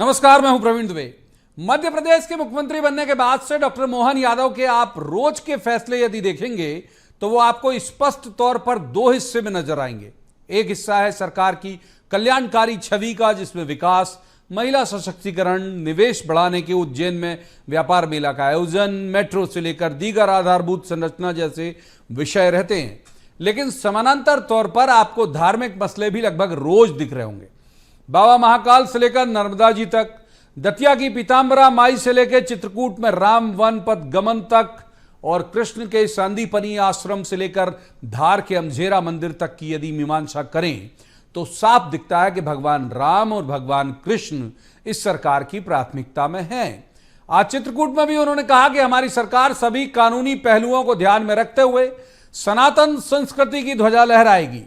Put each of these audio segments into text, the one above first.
नमस्कार, मैं हूं प्रवीण दुबे। मध्य प्रदेश के मुख्यमंत्री बनने के बाद से डॉक्टर मोहन यादव के आप रोज के फैसले यदि देखेंगे तो वो आपको स्पष्ट तौर पर दो हिस्से में नजर आएंगे। एक हिस्सा है सरकार की कल्याणकारी छवि का, जिसमें विकास, महिला सशक्तिकरण, निवेश बढ़ाने के, उज्जैन में व्यापार मेला का आयोजन, मेट्रो से लेकर दीगर आधारभूत संरचना जैसे विषय रहते हैं। लेकिन समानांतर तौर पर आपको धार्मिक मसले भी लगभग रोज दिख रहे होंगे। बाबा महाकाल से लेकर नर्मदा जी तक, दतिया की पीताम्बरा माई से लेकर चित्रकूट में राम वन पथ गमन तक, और कृष्ण के सांदीपनी आश्रम से लेकर धार के अमझेरा मंदिर तक की यदि मीमांसा करें तो साफ दिखता है कि भगवान राम और भगवान कृष्ण इस सरकार की प्राथमिकता में हैं। आज चित्रकूट में भी उन्होंने कहा कि हमारी सरकार सभी कानूनी पहलुओं को ध्यान में रखते हुए सनातन संस्कृति की ध्वजा लहराएगी।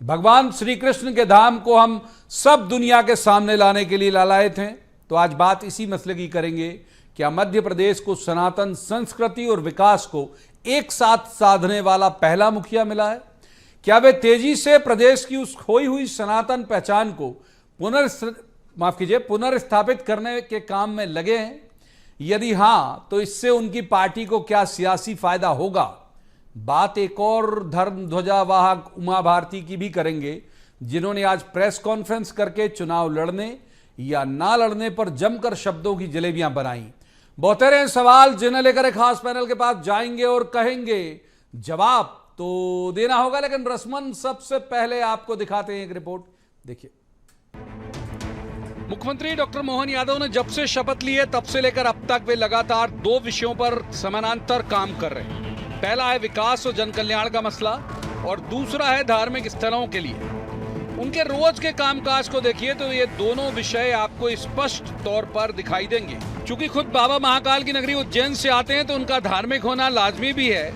भगवान श्री कृष्ण के धाम को हम सब दुनिया के सामने लाने के लिए लालायत हैं। तो आज बात इसी मसले की करेंगे। क्या मध्य प्रदेश को सनातन संस्कृति और विकास को एक साथ साधने वाला पहला मुखिया मिला है? क्या वे तेजी से प्रदेश की उस खोई हुई सनातन पहचान को पुनर्स्थापित करने के काम में लगे हैं? यदि हां, तो इससे उनकी पार्टी को क्या सियासी फायदा होगा? बात एक और धर्म ध्वजा वाहक उमा भारती की भी करेंगे, जिन्होंने आज प्रेस कॉन्फ्रेंस करके चुनाव लड़ने या ना लड़ने पर जमकर शब्दों की जलेबियां बनाई। बहुतेरे सवाल जिन्हें लेकर एक खास पैनल के पास जाएंगे और कहेंगे जवाब तो देना होगा, लेकिन रस्मन सबसे पहले आपको दिखाते हैं एक रिपोर्ट, देखिए। मुख्यमंत्री डॉक्टर मोहन यादव ने जब से शपथ ली है तब से लेकर अब तक वे लगातार दो विषयों पर समानांतर काम कर रहे हैं। पहला है विकास और जन कल्याण का मसला, और दूसरा है धार्मिक स्थलों के लिए। उनके रोज के कामकाज को देखिए तो ये दोनों विषय आपको स्पष्ट तौर पर दिखाई देंगे। चूंकि खुद बाबा महाकाल की नगरी उज्जैन से आते हैं तो उनका धार्मिक होना लाजमी भी है,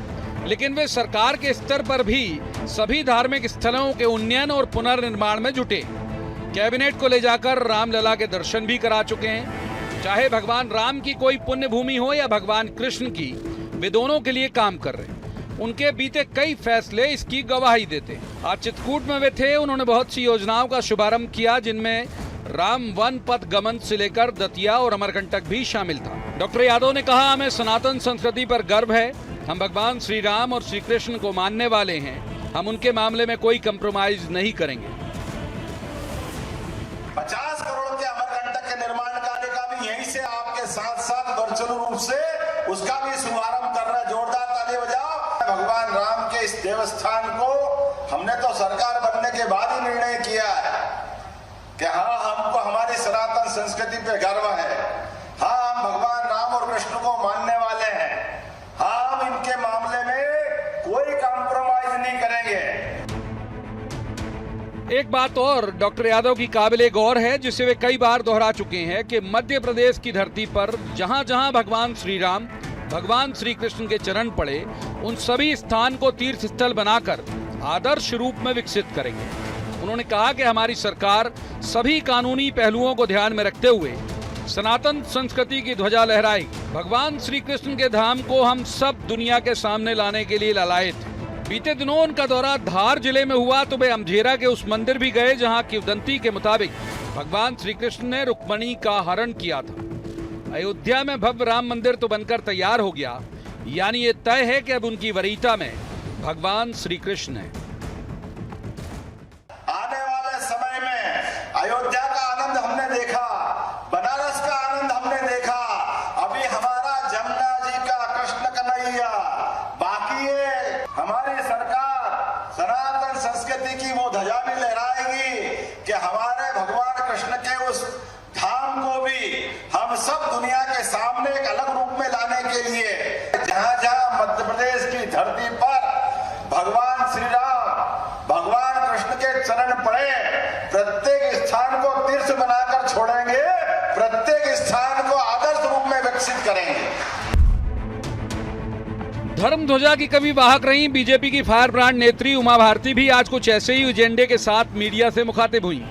लेकिन वे सरकार के स्तर पर भी सभी धार्मिक स्थलों के उन्नयन और पुनर्निर्माण में जुटे। कैबिनेट को ले जाकर रामलला के दर्शन भी करा चुके हैं। चाहे भगवान राम की कोई पुण्य भूमि हो या भगवान कृष्ण की, वे दोनों के लिए काम कर रहे हैं। उनके बीते कई फैसले इसकी गवाही देते हैं। आज चित्रकूट में वे थे। उन्होंने बहुत सी योजनाओं का शुभारंभ किया, जिनमें राम वन पथ गमन से लेकर दतिया और अमरकंटक भी शामिल था। डॉक्टर यादव ने कहा, हमें सनातन संस्कृति पर गर्व है। हम भगवान श्री राम और श्री कृष्ण को मानने वाले हैं। हम उनके मामले में कोई कंप्रोमाइज नहीं करेंगे। 50 करोड़ के अमरकंटक के निर्माण कार्य का भी यहीं से आपके साथ साथ वर्चुअल रूप से उसका भी शुभारंभ कर रहा है। जोरदार ताली बजाओ। भगवान राम के इस देवस्थान को हमने तो सरकार बनने के बाद ही निर्णय किया है कि हाँ, हमको हमारी सनातन संस्कृति पे गर्व है। हाँ, हम भगवान राम और कृष्ण को मानने वाले हैं। हाँ, हम इनके मामले में कोई कॉम्प्रोमाइज नहीं करेंगे। एक बात और डॉक्टर यादव की काबिले गौर है, जिसे वे कई बार दोहरा चुके हैं, कि मध्य प्रदेश की धरती पर जहां जहां भगवान श्री राम, भगवान श्री कृष्ण के चरण पड़े, उन सभी स्थान को तीर्थ स्थल बनाकर आदर्श रूप में विकसित करेंगे। उन्होंने कहा कि हमारी सरकार सभी कानूनी पहलुओं को ध्यान में रखते हुए सनातन संस्कृति की ध्वजा लहराएगी। भगवान श्री कृष्ण के धाम को हम सब दुनिया के सामने लाने के लिए लालायत हैं। बीते दिनों उनका दौरा धार जिले में हुआ तो वे अमझेरा के उस मंदिर भी गए जहां किंवदंती के मुताबिक भगवान श्री कृष्ण ने रुक्मणी का हरण किया था। अयोध्या में भव्य राम मंदिर तो बनकर तैयार हो गया, यानी ये तय है कि अब उनकी वरीयता में भगवान श्री कृष्ण है। आने वाले समय में अयोध्या का आनंद हमने देखा, बनारस का आनंद हमने देखा, अभी हमारा जमुना जी का कृष्ण कन्हैया बाकी है। हमारी सरकार सनातन संस्कृति की वो ध्वजा भी लहराएगी कि हमारे भगवान कृष्ण के उस धाम को भी हम सब दुनिया के सामने एक अलग रूप में लाने के लिए, जहां जहां मध्य प्रदेश की धरती पर भगवान श्री राम, भगवान कृष्ण के चरण पड़े, प्रत्येक स्थान को तीर्थ बनाकर छोड़ेंगे, प्रत्येक स्थान को आदर्श रूप में विकसित करेंगे। धर्म ध्वजा की कवि वाहक रही बीजेपी की फायर ब्रांड नेत्री उमा भारती भी आज कुछ ऐसे ही एजेंडे के साथ मीडिया से मुखातिब हुई।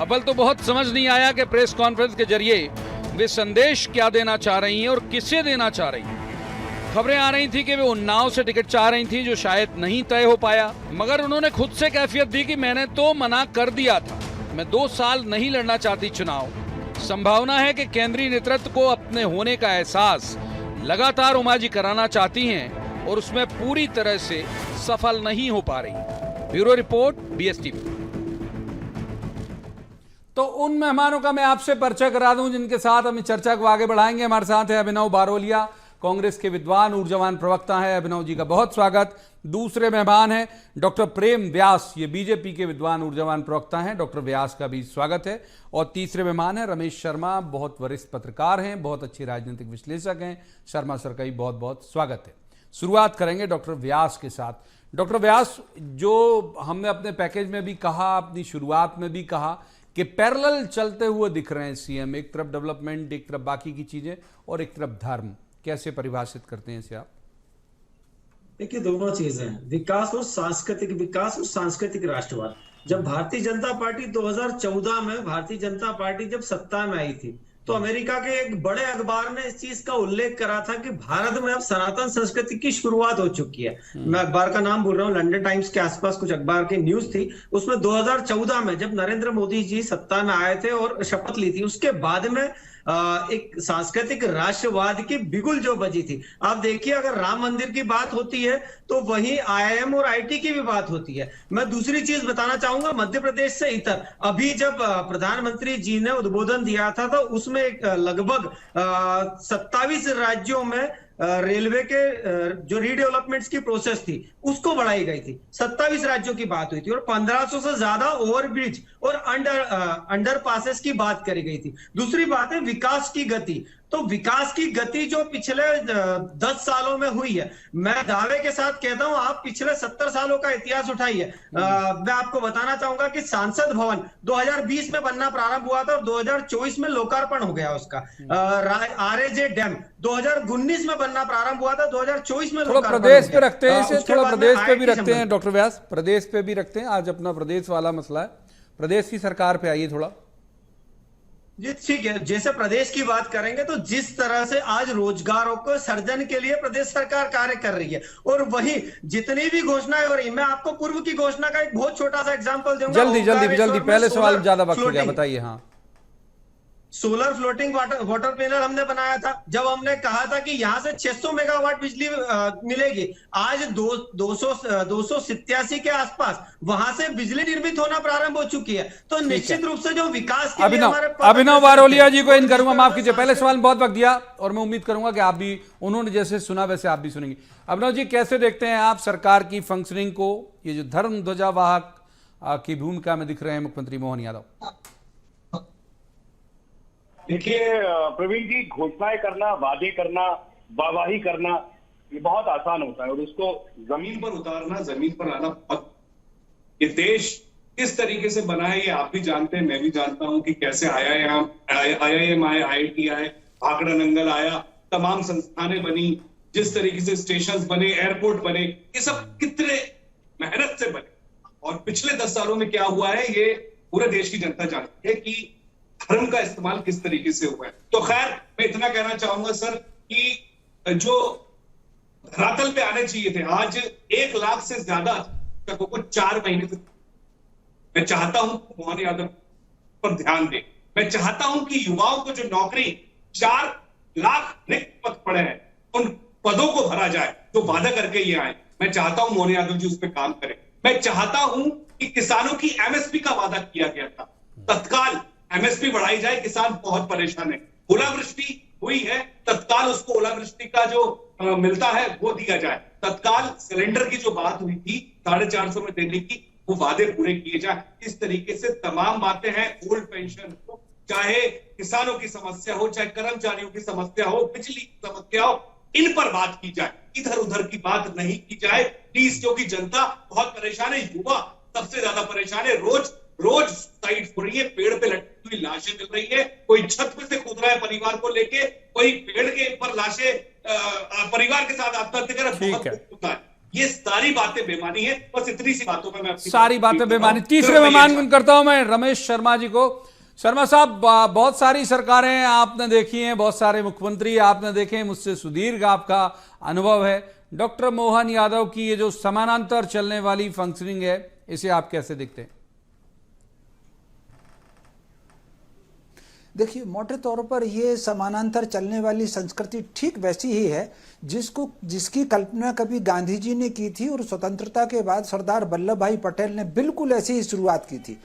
अव्वल तो बहुत समझ नहीं आया कि प्रेस कॉन्फ्रेंस के जरिए वे संदेश क्या देना चाह रही हैं और किसे देना चाह रही हैं। खबरें आ रही थी कि वे उन्नाव से टिकट चाह रही थी, जो शायद नहीं तय हो पाया, मगर उन्होंने खुद से कैफियत दी कि मैंने तो मना कर दिया था। मैं 2 साल नहीं लड़ना चाहती चुनाव। संभावना है कि केंद्रीय नेतृत्व को अपने होने का एहसास लगातार उमाजी कराना चाहती हैं और उसमें पूरी तरह से सफल नहीं हो पा रही। Bureau report, BSTV। तो उन मेहमानों का मैं आपसे परिचय करा दूं जिनके साथ हम इस चर्चा को आगे बढ़ाएंगे। हमारे साथ है अभिनव बारोलिया, कांग्रेस के विद्वान ऊर्जावान प्रवक्ता है। अभिनव जी का बहुत स्वागत। दूसरे मेहमान हैं डॉक्टर प्रेम व्यास, ये बीजेपी के विद्वान ऊर्जावान प्रवक्ता हैं। डॉक्टर व्यास का भी स्वागत है। और तीसरे मेहमान हैं रमेश शर्मा, बहुत वरिष्ठ पत्रकार हैं, बहुत अच्छे राजनीतिक विश्लेषक हैं। शर्मा सर का भी बहुत बहुत स्वागत है। शुरुआत करेंगे डॉक्टर व्यास के साथ। डॉक्टर व्यास, जो हमने अपने पैकेज में भी कहा, अपनी शुरुआत में भी कहा कि पैरेलल चलते हुए दिख रहे हैं सीएम, एक तरफ डेवलपमेंट, एक तरफ बाकी की चीजें और एक तरफ धर्म, कैसे परिभाषित करते हैं इसे आप? देखिए, दोनों चीजें हैं, विकास और सांस्कृतिक राष्ट्रवाद। जब भारतीय जनता पार्टी 2014 में भारतीय जनता पार्टी जब सत्ता में आई थी तो अमेरिका के एक बड़े अखबार ने इस चीज का उल्लेख करा था कि भारत में अब सनातन संस्कृति की शुरुआत हो चुकी है। मैं अखबार का नाम बोल रहा हूँ, लंदन टाइम्स के आसपास कुछ अखबार की न्यूज थी। उसमें 2014 में जब नरेंद्र मोदी जी सत्ता में आए थे और शपथ ली थी, उसके बाद में एक सांस्कृतिक राष्ट्रवाद की बिगुल जो बजी थी। आप देखिए, अगर राम मंदिर की बात होती है तो वहीं IIM और IT की भी बात होती है। मैं दूसरी चीज बताना चाहूंगा, मध्य प्रदेश से इतर अभी जब प्रधानमंत्री जी ने उद्बोधन दिया था तो उसमें लगभग 27 राज्यों में रेलवे के जो रीडेवलपमेंट्स की प्रोसेस थी उसको बढ़ाई गई थी। 27 राज्यों की बात हुई थी और 1500 से ज्यादा ओवरब्रिज और अंडर पासेस की बात करी गई थी। दूसरी बात है विकास की गति। तो विकास की गति जो पिछले 10 सालों में हुई है, मैं दावे के साथ कहता हूं, आप पिछले 70 सालों का इतिहास उठाइए। मैं आपको बताना चाहूंगा कि सांसद भवन 2020 में बनना प्रारंभ हुआ था और 2024 में लोकार्पण हो गया उसका। RAJ डैम 2019 में बनना प्रारंभ हुआ था, 2024 में थोड़ा प्रदेश पे रखते हैं इसे, थोड़ा प्रदेश पे भी रखते हैं डॉक्टर व्यास, प्रदेश पे भी रखते हैं। आज अपना प्रदेश वाला मसला है, प्रदेश की सरकार पे आइए थोड़ा जी। ठीक है, जैसे प्रदेश की बात करेंगे तो जिस तरह से आज रोजगारों को सर्जन के लिए प्रदेश सरकार कार्य कर रही है और वही जितनी भी घोषणाएं हो रही है, मैं आपको पूर्व की घोषणा का एक बहुत छोटा सा एग्जांपल दूंगा। जल्दी पहले सवाल ज्यादा वक्त हो गया, बताइए। हाँ, सोलर फ्लोटिंग वाटर पैनल हमने बनाया था। जब हमने कहा था कि यहां से 600 मेगावाट बिजली मिलेगी, आज 287 के आसपास वहां से बिजली निर्मित होना प्रारंभ हो चुकी है। तो निश्चित रूप से जो विकास के लिए हमारे अभिनव बारोलिया जी को इन करूंगा, माफ कीजिए, पहले सवाल में बहुत वक्त दिया और मैं उम्मीद करूंगा कि आप भी, उन्होंने जैसे सुना वैसे आप भी सुनेंगे। अभिनव जी, कैसे देखते हैं आप सरकार की फंक्शनिंग को? ये जो धर्म ध्वजावाहक की भूमिका में दिख रहे हैं मुख्यमंत्री मोहन यादव। देखिए प्रवीण जी, घोषणाएं करना, वादे करना, वाहवाही करना, ये बहुत आसान होता है और उसको जमीन पर उतारना, जमीन पर लाना बहुत। ये देश किस तरीके से बना है ये आप भी जानते हैं, मैं भी जानता हूं कि कैसे IIM आए, IIT आए, भाखड़ा नंगल आया, तमाम संस्थानें बनी, जिस तरीके से स्टेशन बने, एयरपोर्ट बने, ये सब कितने मेहनत से बने। और पिछले 10 सालों में क्या हुआ है ये पूरे देश की जनता जानती है कि धर्म का इस्तेमाल किस तरीके से हुआ है। तो खैर, मैं इतना कहना चाहूंगा सर कि जो धरातल पे आने चाहिए थे, आज 1 लाख से ज्यादा शिक्षकों को 4 महीने से, मैं चाहता हूं मोहन यादव पर ध्यान दें। मैं चाहता हूं कि युवाओं को जो नौकरी 4 लाख रिक्त पद पड़े हैं उन पदों को भरा जाए, जो वादा करके ये आए। मैं चाहता हूं मोहन यादव जी उस पर काम करें। मैं चाहता हूं कि किसानों की MSP का वादा किया गया था, तत्काल MSP बढ़ाई जाए। किसान बहुत परेशान है, ओलावृष्टि हुई है, तत्काल उसको ओलावृष्टि का जो मिलता है वो दिया जाए। तत्काल सिलेंडर की जो बात हुई थी 450 में देने की, वो वादे पूरे किए जाए। इस तरीके से तमाम बातें हैं, ओल्ड पेंशन हो, चाहे किसानों की समस्या हो, चाहे कर्मचारियों की समस्या हो, बिजली की समस्या हो, इन पर बात की जाए, इधर उधर की बात नहीं की जाए प्लीज। क्योंकि जनता बहुत परेशान है, युवा सबसे ज्यादा परेशान है। रोज साइड हो रही है, पेड़ पे लटकी हुई लाशें मिल रही है, कोई छत पे से कूद रहा है परिवार को लेके, कोई पेड़ के ऊपर लाशें परिवार के साथ आत्महत्या कर रहा है। ये सारी बातें बेमानी है। बस इतनी सी बातों में मैं सारी बातें बेमानी। तीसरे मेहमान करता हूं मैं रमेश शर्मा जी को। शर्मा साहब, बहुत सारी सरकारें आपने देखी हैं, बहुत सारे मुख्यमंत्री आपने देखे हैं, मुझसे सुदीर्घ आपका अनुभव है। डॉक्टर मोहन यादव की ये जो समानांतर चलने वाली फंक्शनिंग है, इसे आप कैसे देखते हैं? देखिए, मोटे तौर पर ये समानांतर चलने वाली संस्कृति ठीक वैसी ही है जिसकी कल्पना कभी गांधी जी ने की थी और स्वतंत्रता के बाद सरदार वल्लभ भाई पटेल ने बिल्कुल ऐसी ही शुरुआत की थी।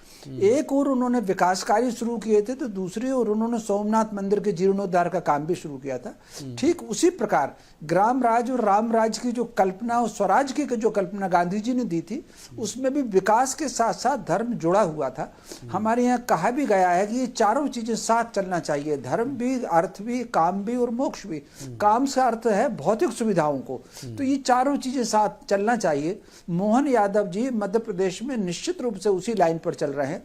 एक और उन्होंने विकास कार्य शुरू किए थे तो दूसरी ओर उन्होंने सोमनाथ मंदिर के जीर्णोद्धार का काम भी शुरू किया था। ठीक उसी प्रकार ग्राम राज और राम राज की जो कल्पना और स्वराज की जो कल्पना गांधी जी ने दी थी, उसमें भी विकास के साथ साथ धर्म जुड़ा हुआ था। हमारे यहाँ कहा भी गया है कि ये चारों चीजें साथ चलना चाहिए, धर्म भी, अर्थ भी, काम भी और मोक्ष भी। काम से अर्थ है भौतिक सुविधाओं को, तो ये चारों चीजें साथ चलना चाहिए। मोहन यादव जी मध्य प्रदेश में निश्चित रूप से उसी लाइन पर चल रहे हैं।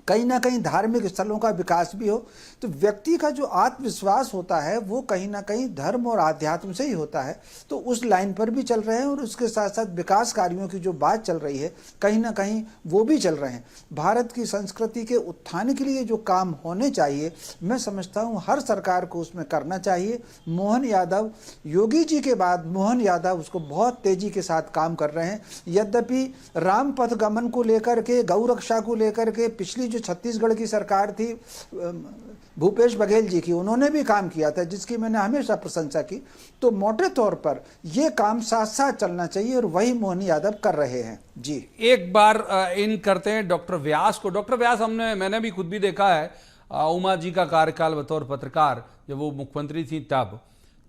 कहीं ना कहीं धार्मिक स्थलों का विकास भी हो तो व्यक्ति का जो आत्मविश्वास होता है वो कहीं ना कहीं धर्म और आध्यात्म से ही होता है, तो उस लाइन पर भी चल रहे हैं और उसके साथ साथ विकास कार्यों की जो बात चल रही है कहीं ना कहीं वो भी चल रहे हैं। भारत की संस्कृति के उत्थान के लिए जो काम होने चाहिए, मैं समझता हूँ हर सरकार को उसमें करना चाहिए। मोहन यादव, योगी जी के बाद मोहन यादव उसको बहुत तेजी के साथ काम कर रहे हैं। यद्यपि राम पथ गमन को लेकर के, गौ रक्षा को लेकर के पिछली जो छत्तीसगढ़ की सरकार थी भूपेश बघेल जी की, उन्होंने भी काम किया था जिसकी मैंने हमेशा प्रशंसा की। तो मोटे तौर पर यह काम साथ साथ चलना चाहिए और वही मोहन यादव कर रहे हैं। जी, एक बार इन करते हैं डॉक्टर व्यास को। डॉक्टर व्यास, मैंने भी खुद भी देखा है उमा जी का कार्यकाल बतौर पत्रकार, जब वो मुख्यमंत्री थी तब,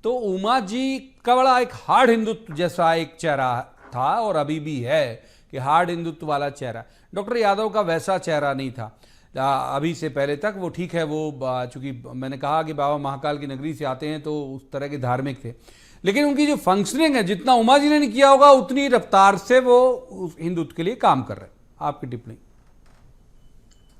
तो उमा जी का बड़ा एक हार्ड हिंदुत्व जैसा एक चेहरा था और अभी भी है कि हार्ड हिंदुत्व वाला चेहरा। डॉक्टर यादव का वैसा चेहरा नहीं था अभी से पहले तक। वो ठीक है, वो चूंकि मैंने कहा कि बाबा महाकाल की नगरी से आते हैं तो उस तरह के धार्मिक थे, लेकिन उनकी जो फंक्शनिंग है, जितना उमा जी ने नहीं किया होगा उतनी रफ्तार से वो हिंदुत्व के लिए काम कर रहे हैं। आपकी टिप्पणी?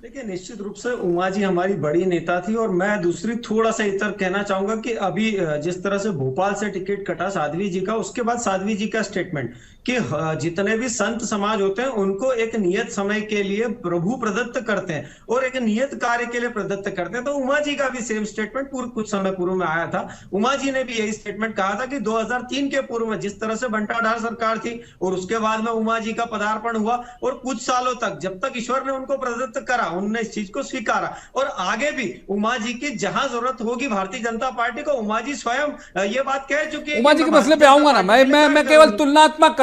देखिए, निश्चित रूप से उमा जी हमारी बड़ी नेता थी और मैं दूसरी थोड़ा सा इतर कहना चाहूंगा कि अभी जिस तरह से भोपाल से टिकट कटा साध्वी जी का, उसके बाद साध्वी जी का स्टेटमेंट कि जितने भी संत समाज होते हैं उनको एक नियत समय के लिए प्रभु प्रदत्त करते हैं और एक नियत कार्य के लिए प्रदत्त करते हैं। तो उमा जी का भी सेम स्टेटमेंट कुछ समय पूर्व में आया था। उमा जी ने भी यही स्टेटमेंट कहा था कि 2003 के पूर्व में जिस तरह से बंटाढार सरकार थी और उसके बाद में उमा जी का पदार्पण हुआ और कुछ सालों तक जब तक ईश्वर ने उनको प्रदत्त करा, उन्होंने इस चीज को स्वीकारा और आगे भी उमा जी की जहां जरूरत होगी भारतीय जनता पार्टी को, उमा जी स्वयं ये बात कह चुकी है। उमा जी के मसले पे आऊंगा ना, मैं केवल तुलनात्मक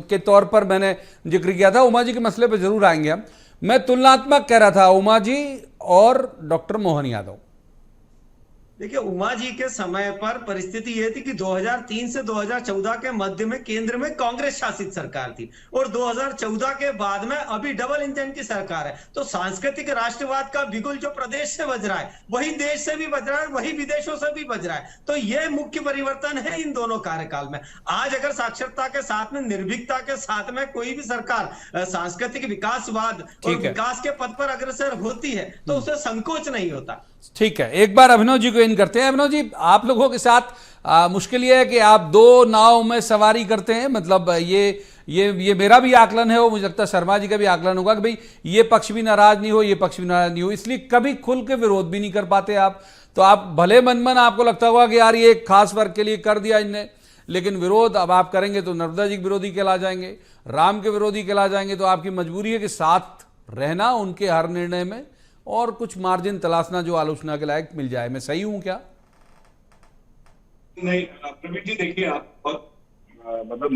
के तौर पर मैंने जिक्र किया था। उमा जी के मसले पे जरूर आएंगे हम। मैं तुलनात्मक कह रहा था उमा जी और डॉक्टर मोहन यादव। देखिए, उमा जी के समय पर परिस्थिति यह थी कि 2003 से 2014 के मध्य में केंद्र में कांग्रेस शासित सरकार थी और 2014 के बाद में अभी डबल इंजन की सरकार है। तो सांस्कृतिक राष्ट्रवाद का बिगुल जो प्रदेश से बज रहा है वही देश से भी बज रहा है, वही विदेशों से भी बज रहा है। तो यह मुख्य परिवर्तन है इन दोनों कार्यकाल में। आज अगर साक्षरता के साथ में, निर्भीकता के साथ में कोई भी सरकार सांस्कृतिक विकासवाद और विकास के पद पर अग्रसर होती है तो उसे संकोच नहीं होता। ठीक है, एक बार अभिनव जी को इन करते हैं। अभिनव जी, आप लोगों के साथ मुश्किल ये है कि आप दो नाव में सवारी करते हैं। मतलब ये मेरा भी आकलन है, वो मुझे लगता है शर्मा जी का भी आकलन होगा कि भाई ये पक्ष भी नाराज नहीं हो, ये पक्ष भी नाराज नहीं हो, इसलिए कभी खुल के विरोध भी नहीं कर पाते आप। तो आप भले मन आपको लगता होगा कि यार ये एक खास वर्ग के लिए कर दिया इनने, लेकिन विरोध अब आप करेंगे तो नर्मदा जी के विरोधी कहला जाएंगे, राम के विरोधी कहला जाएंगे। तो आपकी मजबूरी है कि साथ रहना उनके हर निर्णय में और कुछ मार्जिन तलाशना जो आलोचना के लायक मिल जाए। मैं सही हूं क्या? नहीं प्रवीण जी, देखिए आप बहुत मतलब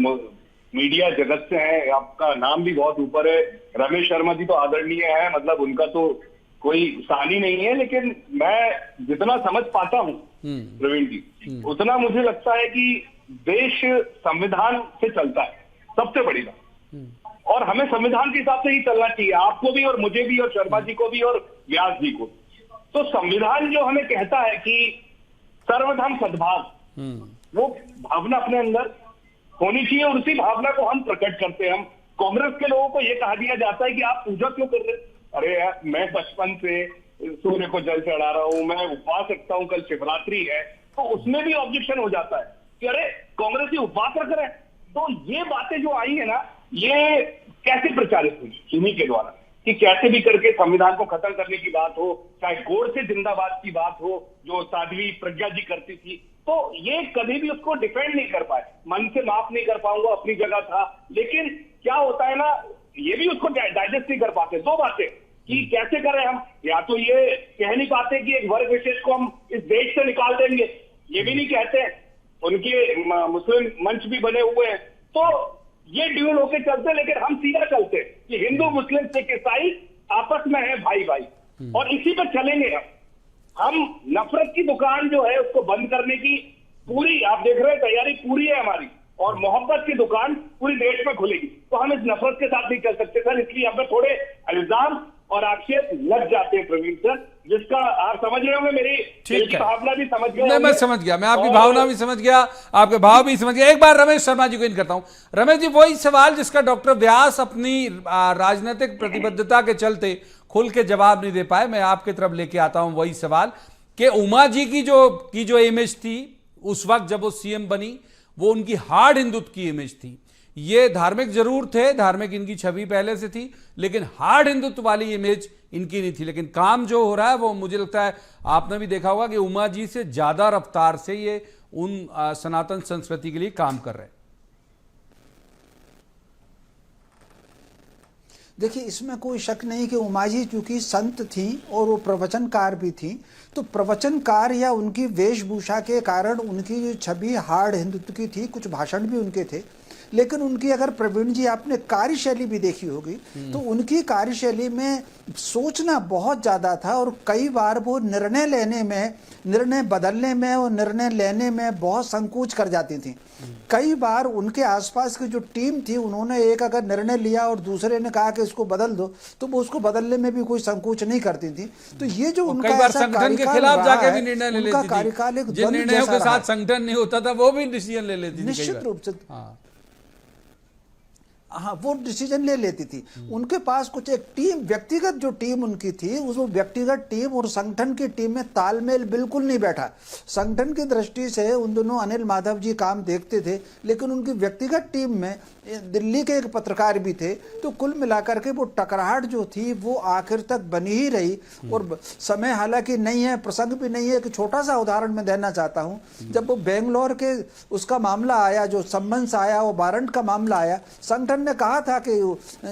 मीडिया जगत से हैं, आपका नाम भी बहुत ऊपर है। रमेश शर्मा जी तो आदरणीय है, मतलब उनका तो कोई सानी नहीं है, लेकिन मैं जितना समझ पाता हूं प्रवीण जी, उतना मुझे लगता है कि देश संविधान से चलता है, सबसे बड़ी बात। और हमें संविधान के हिसाब से ही चलना चाहिए, आपको भी और मुझे भी और शर्मा जी को भी और व्यास जी को। तो संविधान जो हमें कहता है कि सर्वधर्म सद्भाव, वो भावना अपने अंदर होनी चाहिए और उसी भावना को हम प्रकट करते हैं। हम कांग्रेस के लोगों को ये कहा दिया जाता है कि आप पूजा क्यों कर रहे हैं? अरे यार, मैं बचपन से सूर्य को जल चढ़ा रहा हूं, मैं उपवास रखता हूं, कल शिवरात्रि है, तो उसमें भी ऑब्जेक्शन हो जाता है कि अरे कांग्रेस ही उपवास रख रहे हैं। तो ये बातें जो आई है ना, ये कैसे प्रचारित हुई इन्हीं के द्वारा कि कैसे भी करके संविधान को खत्म करने की बात हो, चाहे गोड़ से जिंदाबाद की बात हो जो साध्वी प्रज्ञा जी करती थी, तो ये कभी भी उसको डिफेंड नहीं कर पाए। मन से माफ नहीं कर पाऊंगा, अपनी जगह था, लेकिन क्या होता है ना, ये भी उसको डाइजेस्ट नहीं कर पाते। दो बातें कि कैसे करें हम। या तो ये कह नहीं पाते कि एक वर्ग विशेष को हम इस देश से निकाल देंगे, ये भी नहीं कहते, उनके मुस्लिम मंच भी बने हुए हैं, तो ये ड्यूल होके चलते, लेकिन हम सीधा चलते कि हिंदू मुस्लिम सिख ईसाई आपस में है भाई भाई, और इसी पे चलेंगे हम। नफरत की दुकान जो है उसको बंद करने की पूरी, आप देख रहे हैं, तैयारी पूरी है हमारी, और मोहब्बत की दुकान पूरी देश में खुलेगी। तो हम इस नफरत के साथ नहीं चल सकते सर, इसलिए हमें थोड़े इल्जाम और आक्षेप लग जाते हैं प्रवीण सर, जिसका आप समझ रहे होंगे, मेरी दिल की भावना भी समझ गए। नहीं, मैं समझ गया, मैं आपकी भावना भी समझ गया, आपके भाव भी समझ गया। एक बार रमेश शर्मा जी को इन करता हूं। रमेश जी, वही सवाल जिसका डॉक्टर व्यास अपनी राजनीतिक प्रतिबद्धता के चलते खुल के जवाब नहीं दे पाए, मैं आपकी तरफ लेके आता हूं वही सवाल कि उमा जी की जो इमेज थी उस वक्त जब वो सीएम बनी, वो उनकी हार्ड हिंदुत्व की इमेज थी। ये धार्मिक जरूर थे, धार्मिक इनकी छवि पहले से थी, लेकिन हार्ड हिंदुत्व वाली इमेज इनकी नहीं थी। लेकिन काम जो हो रहा है वो मुझे लगता है आपने भी देखा होगा कि उमा जी से ज्यादा रफ्तार से ये उन सनातन संस्कृति के लिए काम कर रहे हैं। देखिए, इसमें कोई शक नहीं कि उमा जी चूंकि संत थी और वो प्रवचनकार भी थी, तो प्रवचनकार या उनकी वेशभूषा के कारण उनकी जो छवि हार्ड हिंदुत्व की थी, कुछ भाषण भी उनके थे। लेकिन उनकी अगर प्रवीण जी आपने कार्यशैली भी देखी होगी तो उनकी कार्यशैली में सोचना बहुत ज़्यादा था, और कई बार वो निर्णय लेने में, निर्णय बदलने में और निर्णय लेने में बहुत संकोच कर जाती थी। कई बार उनके आसपास की जो टीम थी, उन्होंने एक अगर निर्णय लिया और दूसरे ने कहा कि इसको बदल दो, तो वो उसको बदलने में भी कोई संकोच नहीं करती थी। तो ये जो उनका कई बार संगठन के खिलाफ जाके भी निर्णय ले लेती थी, कार्यकाल एक जिन निर्णयों के साथ संगठन नहीं होता था वो भी डिसीजन ले लेती थी, निश्चित रूप से। हाँ, वो डिसीजन ले लेती थी। उनके पास कुछ एक टीम, व्यक्तिगत जो टीम उनकी थी, उस व्यक्तिगत टीम और संगठन की टीम में तालमेल बिल्कुल नहीं बैठा। संगठन की दृष्टि से उन दोनों अनिल माधव जी काम देखते थे, लेकिन उनकी व्यक्तिगत टीम में दिल्ली के एक पत्रकार भी थे, तो कुल मिलाकर के वो टकराहट जो थी वो आखिर तक बनी ही रही। और समय हालांकि नहीं है, प्रसंग भी नहीं है, कि छोटा सा उदाहरण मैं देना चाहता हूँ। जब वो बेंगलोर के उसका मामला आया, जो सम्मन्स आया, वो वारंट का मामला आया, संगठन ने कहा था कि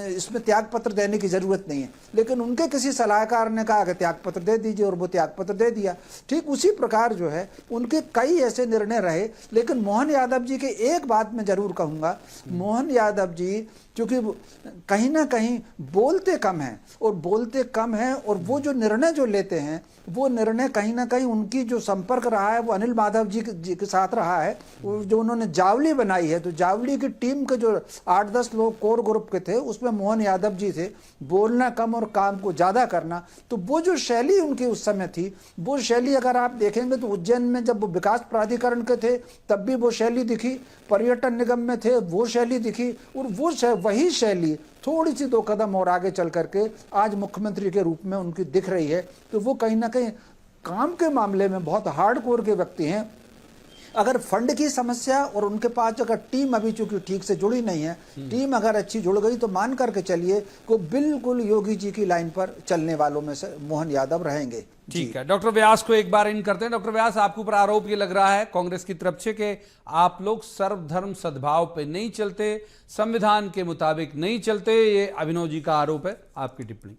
इसमें त्यागपत्र देने की जरूरत नहीं है, लेकिन उनके किसी सलाहकार ने कहा कि त्यागपत्र दे दीजिए, और वो त्यागपत्र दे दिया। ठीक उसी प्रकार जो है उनके कई ऐसे निर्णय रहे। लेकिन मोहन यादव जी के एक बात मैं जरूर कहूंगा, मोहन यादव जी क्योंकि कहीं ना कहीं बोलते कम हैं, और बोलते कम हैं, और वो जो निर्णय जो लेते हैं वो निर्णय कहीं ना कहीं उनकी जो संपर्क रहा है वो अनिल माधव जी के साथ रहा है। वो जो उन्होंने जावली बनाई है, तो जावली की टीम के जो 8-10 लोग कोर ग्रुप के थे, उसमें मोहन यादव जी थे। बोलना कम और काम को ज़्यादा करना, तो वो जो शैली उनकी उस समय थी, वो शैली अगर आप देखेंगे तो उज्जैन में जब वो विकास प्राधिकरण के थे तब भी वो शैली दिखी, पर्यटन निगम में थे वो शैली दिखी, और वो वही शैली थोड़ी सी 2 कदम और आगे चल करके आज मुख्यमंत्री के रूप में उनकी दिख रही है। तो वो कहीं ना कहीं काम के मामले में बहुत हार्डकोर के व्यक्ति हैं। अगर फंड की समस्या और उनके पास अगर टीम अभी चूंकि ठीक से जुड़ी नहीं है, टीम अगर अच्छी जुड़ गई तो मान करके चलिए को बिल्कुल योगी जी की लाइन पर चलने वालों में से मोहन यादव रहेंगे। ठीक है, डॉक्टर व्यास को एक बार इन करते हैं। डॉक्टर व्यास, आपके ऊपर आरोप ये लग रहा है कांग्रेस की तरफ से कि आप लोग सर्वधर्म सद्भाव पे नहीं चलते, संविधान के मुताबिक नहीं चलते, ये अभिनव जी का आरोप है, आपकी टिप्पणी।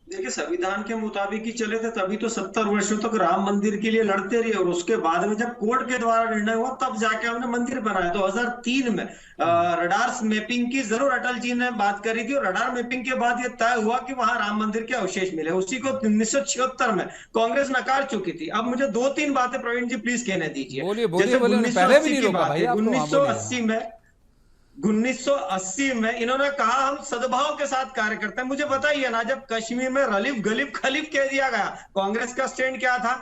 देखिए, संविधान के मुताबिक ही चले थे, तभी तो 70 वर्षों तक राम मंदिर के लिए लड़ते रहे, और उसके बाद में जब कोर्ट के द्वारा निर्णय हुआ तब जाके हमने मंदिर बनाया। 2003 में रडार मैपिंग की जरूर अटल जी ने बात करी थी, और रडार मैपिंग के बाद ये तय हुआ कि वहां राम मंदिर के अवशेष मिले। उसी को 1976 में कांग्रेस नकार चुकी थी। अब मुझे 2-3 बातें प्रवीण जी प्लीज कहने दीजिए। बोलिए, पहले भी नहीं रोका भाई, 1980 में इन्होंने कहा हम सद्भाव के साथ कार्य करते हैं। मुझे बताइए ना, जब कश्मीर में रलीफ गलीफ खलीफ कह दिया गया, कांग्रेस का स्टैंड क्या था?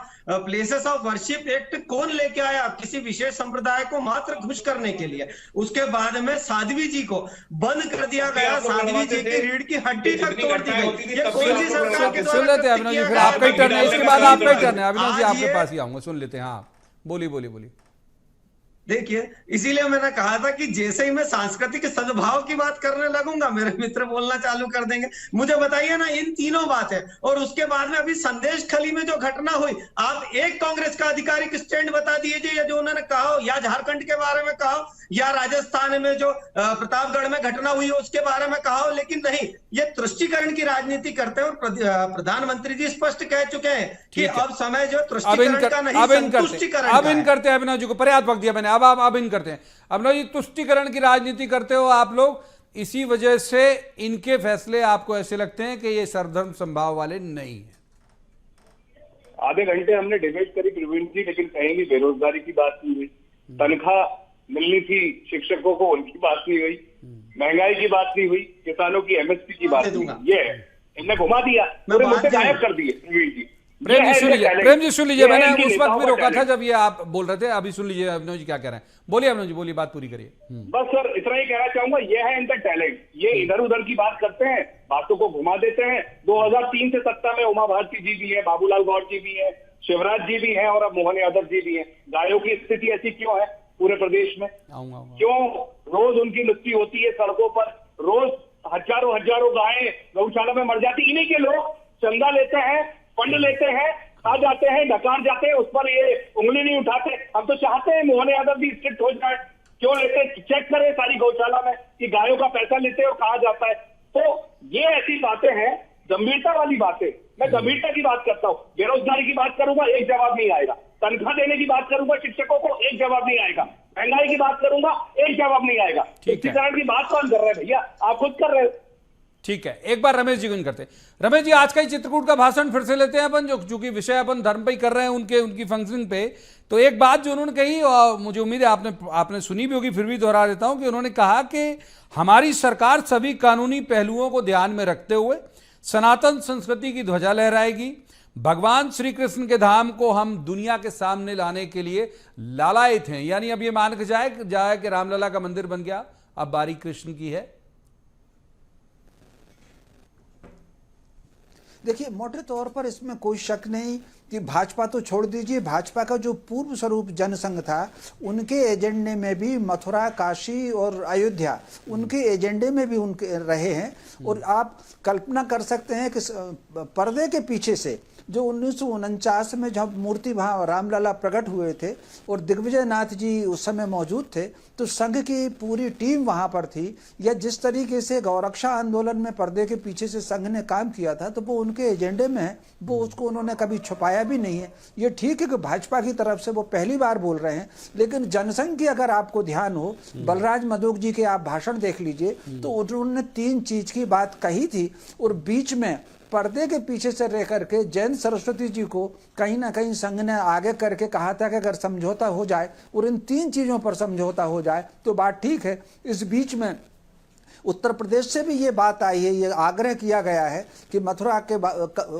प्लेसेस ऑफ वर्शिप एक्ट कौन लेके आया? किसी विशेष संप्रदाय को मात्र खुश करने के लिए। उसके बाद में साध्वी जी को बंद कर दिया गया, साध्वी जी की रीढ़ की हड्डी तक तोड़ दी गई। ये कौन सी सरकार के सुन लेते हैं अभिनव जी, फिर आपका ही टर्न है, इसके बाद आपका ही टर्न है। अभिनव जी आपके पास ही आऊंगा, सुन लेते हैं। हाँ, बोलिए। देखिए, इसीलिए मैंने कहा था कि जैसे ही मैं सांस्कृतिक सद्भाव की बात करने लगूंगा, मेरे मित्र बोलना चालू कर देंगे। मुझे बताइए ना, इन तीनों बातें और उसके बाद में अभी संदेश खली में जो घटना हुई, आप एक कांग्रेस का आधिकारिक स्टैंड बता दीजिए, या जो उन्होंने कहा हो, या झारखंड के बारे में कहा हो, या राजस्थान में जो प्रतापगढ़ में घटना हुई है उसके बारे में कहा हो, लेकिन नहीं, ये तुष्टीकरण की राजनीति करते हैं। और प्रधानमंत्री जी स्पष्ट कह चुके हैं कि अब समय जो तुष्टीकरण का नहीं, संतुष्टीकरण का है। इन करते हैं अभिनव जी को पर्याप्त वक्त दिया मैंने। अब इन करते हैं अभिनव जी, तुष्टीकरण की राजनीति करते हो आप लोग, इसी वजह से इनके फैसले आपको ऐसे लगते हैं कि ये सरधर्म संभाव वाले नहीं है। आधे घंटे हमने डिबेट करी प्रवीण जी, लेकिन कहीं भी बेरोजगारी की बात नहीं हुई, तनख्वाह मिलनी थी शिक्षकों को उनकी बात नहीं हुई, महंगाई की बात नहीं हुई, किसानों की एमएसपी की बात नहीं हुई। ये इन्हें घुमा दिया, पूरे मुद्दे गायब कर दिए प्रवीण जी। प्रेम जी सुन लीजिए, मैंने उस वक्त भी रोका था जब ये आप बोल रहे थे, अभी सुन लीजिए अभिनव जी क्या कह रहे हैं। बोलिए अभिनव जी, बोलिए, बात पूरी करिए। बस सर इतना ही कहना चाहूंगा, ये है इनका टैलेंट। ये इधर उधर की बात करते हैं, बातों को घुमा देते हैं। 2003 से सत्ता में उमा भारती जी भी है, बाबूलाल गौर जी भी है, शिवराज जी भी हैं, और अब मोहन यादव जी भी हैं। गायों की स्थिति ऐसी क्यों है पूरे प्रदेश में? क्यों रोज उनकी मृत्यु होती है सड़कों पर? रोज हजारों गायें गौशाला में मर जाती। इन्हीं के लोग चंदा लेते हैं, फंड लेते हैं, खा जाते हैं, ढकार जाते हैं, उस पर ये उंगली नहीं उठाते। हम तो चाहते हैं मोहन यादव भी स्ट्रिक्ट हो जाए। क्यों लेते? चेक करें सारी गौशाला में कि गायों का पैसा लेते हैं और कहा जाता है। तो ये ऐसी बातें हैं, गंभीरता वाली बातें। मैं गंभीरता की बात करता हूँ। बेरोजगारी की बात करूंगा, एक जवाब नहीं आएगा। तनख्वाह देने की बात करूंगा शिक्षकों को, एक जवाब नहीं आएगा। महंगाई की बात करूंगा, एक जवाब नहीं आएगा। तुष्टीकरण की बात कौन कर रहे हैं भैया? आप खुद कर रहे हो। ठीक है, एक बार रमेश जी को इन करते हैं। रमेश जी, आज का ही चित्रकूट का भाषण फिर से लेते हैं अपन, जो चूंकि विषय अपन धर्म पे ही कर रहे हैं, उनकी फंक्शनिंग पे। तो एक बात जो उन्होंने कही, और मुझे उम्मीद है आपने सुनी भी होगी, फिर भी दोहरा देता हूं, कि उन्होंने कहा कि हमारी सरकार सभी कानूनी पहलुओं को ध्यान में रखते हुए सनातन संस्कृति की ध्वजा लहराएगी। भगवान श्री कृष्ण के धाम को हम दुनिया के सामने लाने के लिए लालायित हैं। यानी अब ये मान के जाए कि रामलला का मंदिर बन गया, अब बारी कृष्ण की है। देखिए, मोटे तौर पर इसमें कोई शक नहीं कि भाजपा तो छोड़ दीजिए, भाजपा का जो पूर्व स्वरूप जनसंघ था, उनके एजेंडे में भी मथुरा, काशी और अयोध्या, उनके एजेंडे में भी उनके रहे हैं। और आप कल्पना कर सकते हैं कि पर्दे के पीछे से जो 1949 में जब मूर्ति वहाँ रामलला प्रकट हुए थे और दिग्विजय नाथ जी उस समय मौजूद थे, तो संघ की पूरी टीम वहाँ पर थी। या जिस तरीके से गौरक्षा आंदोलन में पर्दे के पीछे से संघ ने काम किया था, तो वो उनके एजेंडे में है, वो उसको उन्होंने कभी छुपाया भी नहीं है। ये ठीक है कि भाजपा की तरफ से वो पहली बार बोल रहे हैं, लेकिन जनसंघ की अगर आपको ध्यान हो, बलराज मधोक जी के आप भाषण देख लीजिए, तो उन्होंने 3 चीज की बात कही थी। और बीच में पर्दे के पीछे से रह करके जयंत सरस्वती जी को कहीं ना कहीं संघ ने आगे करके कहा था कि अगर समझौता हो जाए और इन 3 चीजों पर समझौता हो जाए तो बात ठीक है। इस बीच में उत्तर प्रदेश से भी ये बात आई है, ये आग्रह किया गया है कि मथुरा के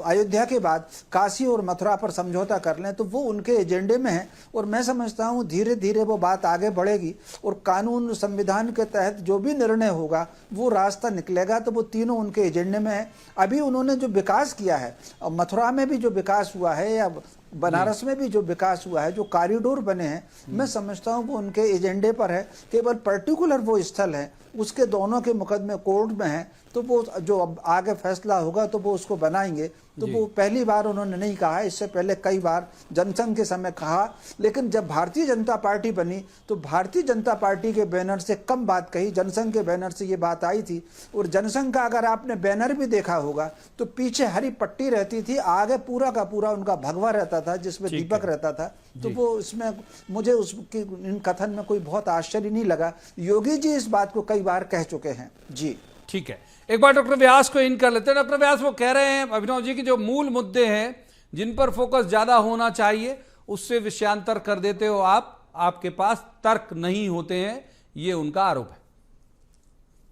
अयोध्या के बाद काशी और मथुरा पर समझौता कर लें, तो वो उनके एजेंडे में है। और मैं समझता हूँ धीरे धीरे वो बात आगे बढ़ेगी और कानून संविधान के तहत जो भी निर्णय होगा वो रास्ता निकलेगा। तो वो तीनों उनके एजेंडे में है। अभी उन्होंने जो विकास किया है, मथुरा में भी जो विकास हुआ है या बनारस में भी जो विकास हुआ है, जो कॉरिडोर बने हैं, मैं समझता हूँ वो उनके एजेंडे पर है। केवल पर्टिकुलर वो स्थल है, उसके दोनों के मुकदमे कोर्ट में हैं, तो वो जो अब आगे फैसला होगा तो वो उसको बनाएंगे। तो वो पहली बार उन्होंने नहीं कहा, इससे पहले कई बार जनसंघ के समय कहा। लेकिन जब भारतीय जनता पार्टी बनी तो भारतीय जनता पार्टी के बैनर से कम बात कही, जनसंघ के बैनर से ये बात आई थी। और जनसंघ का अगर आपने बैनर भी देखा होगा तो पीछे हरी पट्टी रहती थी, आगे पूरा का पूरा उनका भगवा रहता था जिसमें दीपक रहता था। तो वो इसमें मुझे उसकी इन कथन में कोई बहुत आश्चर्य नहीं लगा। योगी जी इस बात को कई बार कह चुके हैं। जी ठीक है, एक बार डॉक्टर व्यास को इन कर लेते हैं। डॉक्टर व्यास, वो कह रहे हैं अभिनव जी की जो मूल मुद्दे हैं जिन पर फोकस ज्यादा होना चाहिए उससे विषयांतर कर देते हो आप, आपके पास तर्क नहीं होते हैं, ये उनका आरोप है।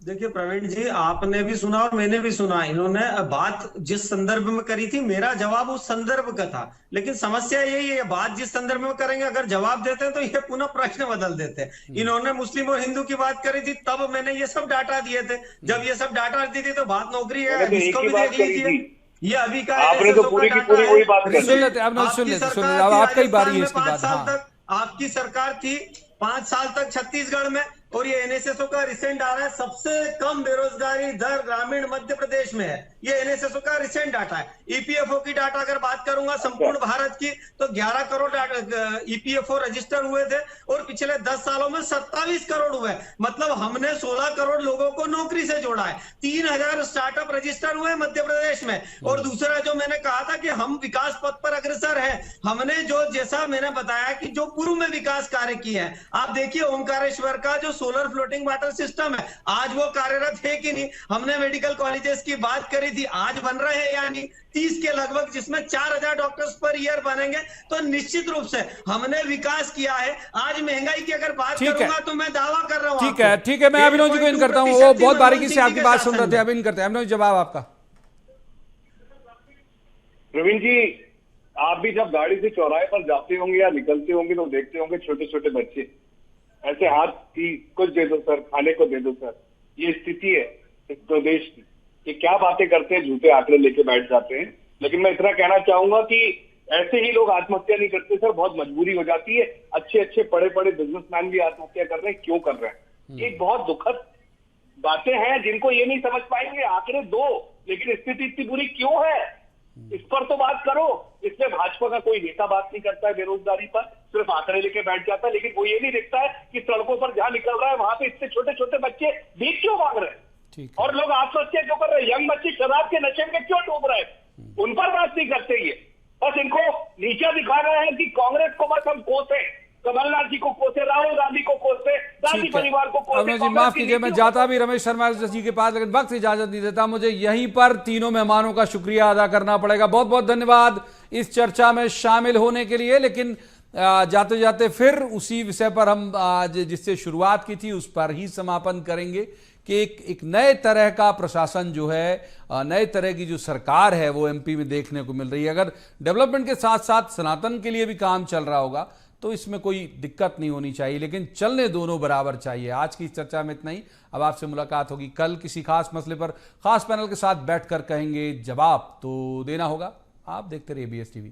देखिए प्रवीण जी, आपने भी सुना और मैंने भी सुना। इन्होंने बात जिस संदर्भ में करी थी, मेरा जवाब उस संदर्भ का था। लेकिन समस्या यही है, बात जिस संदर्भ में करेंगे अगर जवाब देते हैं तो ये पुनः प्रश्न बदल देते हैं। इन्होंने मुस्लिम और हिंदू की बात करी थी, तब मैंने ये सब डाटा दिए थे। जब ये सब डाटा दी थी तो बात नौकरी है, इसको भी देख लीजिए। ये अभी का आपने तो पूरी की पूरी वही बात सुन लेते हैं। आपकी बारी है इसके बाद। आपकी सरकार थी 5 साल तक छत्तीसगढ़ में, और ये एनएसएसओ का रिसेंट आ रहा है, सबसे कम बेरोजगारी दर ग्रामीण मध्य प्रदेश में है। ये एनएसएसओ का रिसेंट डाटा है। ईपीएफओ की डाटा अगर बात करूंगा संपूर्ण भारत की, तो 11 करोड़ ईपीएफओ रजिस्टर हुए थे और पिछले 10 सालों में 27 करोड़ हुए। मतलब हमने 16 करोड़ लोगों को नौकरी से जोड़ा है। 3000 स्टार्टअप रजिस्टर हुए मध्य प्रदेश में। और दूसरा जो मैंने कहा था कि हम विकास पथ पर अग्रसर है, हमने जो जैसा मैंने बताया कि जो पूर्व में विकास कार्य किए हैं, आप देखिए ओमकारेश्वर का जो सोलर फ्लोटिंग वाटर सिस्टम है, आज वो कार्यरत है कि नहीं। हमने मेडिकल कॉलेजेस की बात करी थी, आज बन रहे हैं या नहीं। 30 के लगभग, जिसमें 4000 डॉक्टर्स पर ईयर बनेंगे। तो निश्चित रूप से हमने विकास किया है। आज महंगाई की अगर बात करूंगा तो मैं दावा कर रहा हूं। ठीक है, मैं अभिनव जी को इन करता हूं, वो बहुत बारीकी से आपकी बात सुन रहे थे, अभी इन करते हैं। अभिनव, जवाब आपका। प्रवीण जी, आप भी जब गाड़ी से चौराहे पर जाते होंगे या निकलते होंगे तो देखते होंगे छोटे छोटे बच्चे ऐसे हाथ की कुछ दे दो सर, खाने को दे दो सर। ये स्थिति है इस प्रदेश की। ये क्या बातें करते हैं, झूठे आंकड़े लेके बैठ जाते हैं। लेकिन मैं इतना कहना चाहूंगा कि ऐसे ही लोग आत्महत्या नहीं करते सर, बहुत मजबूरी हो जाती है। अच्छे अच्छे बड़े बड़े बिजनेसमैन भी आत्महत्या कर रहे हैं, क्यों कर रहे हैं? ये बहुत दुखद बातें हैं जिनको ये नहीं समझ पाएंगे। आंकड़े दो, लेकिन स्थिति इतनी बुरी क्यों है, इस पर तो बात करो। इसमें भाजपा का कोई नेता बात नहीं करता है बेरोजगारी पर, सिर्फ आंकड़े लेके बैठ जाता है। लेकिन वो ये नहीं देखता है कि सड़कों पर जहां निकल रहा है वहां पे इतने छोटे छोटे बच्चे भीख क्यों मांग रहे हैं, और लोग आत्महत्या क्यों कर रहे हैं, यंग बच्चे शराब के नशे में क्यों डूब रहे हैं। उन पर बात नहीं करते ये, बस इनको नीचे दिखा रहे हैं कि कांग्रेस को बस हम कोसे, कमलनाथ जी को कोसे, राहुल गांधी को कोसे, गांधी परिवार को कोसे। अभिनव जी माफ कीजिए, मैं जाता भी रमेश शर्मा जी के पास, लेकिन वक्त इजाजत नहीं देता। मुझे यहीं पर तीनों मेहमानों का शुक्रिया अदा करना पड़ेगा। बहुत बहुत धन्यवाद इस चर्चा में शामिल होने के लिए। लेकिन जाते जाते फिर उसी विषय पर हम आज जिससे शुरुआत की थी उस पर ही समापन करेंगे कि एक नए तरह का प्रशासन जो है, नए तरह की जो सरकार है वो एमपी में देखने को मिल रही है। अगर डेवलपमेंट के साथ साथ सनातन के लिए भी काम चल रहा होगा तो इसमें कोई दिक्कत नहीं होनी चाहिए, लेकिन चलने दोनों बराबर चाहिए। आज की इस चर्चा में इतना ही। अब आपसे मुलाकात होगी कल किसी खास मसले पर, खास पैनल के साथ बैठकर कहेंगे, जवाब तो देना होगा। आप देखते रहिए BS TV।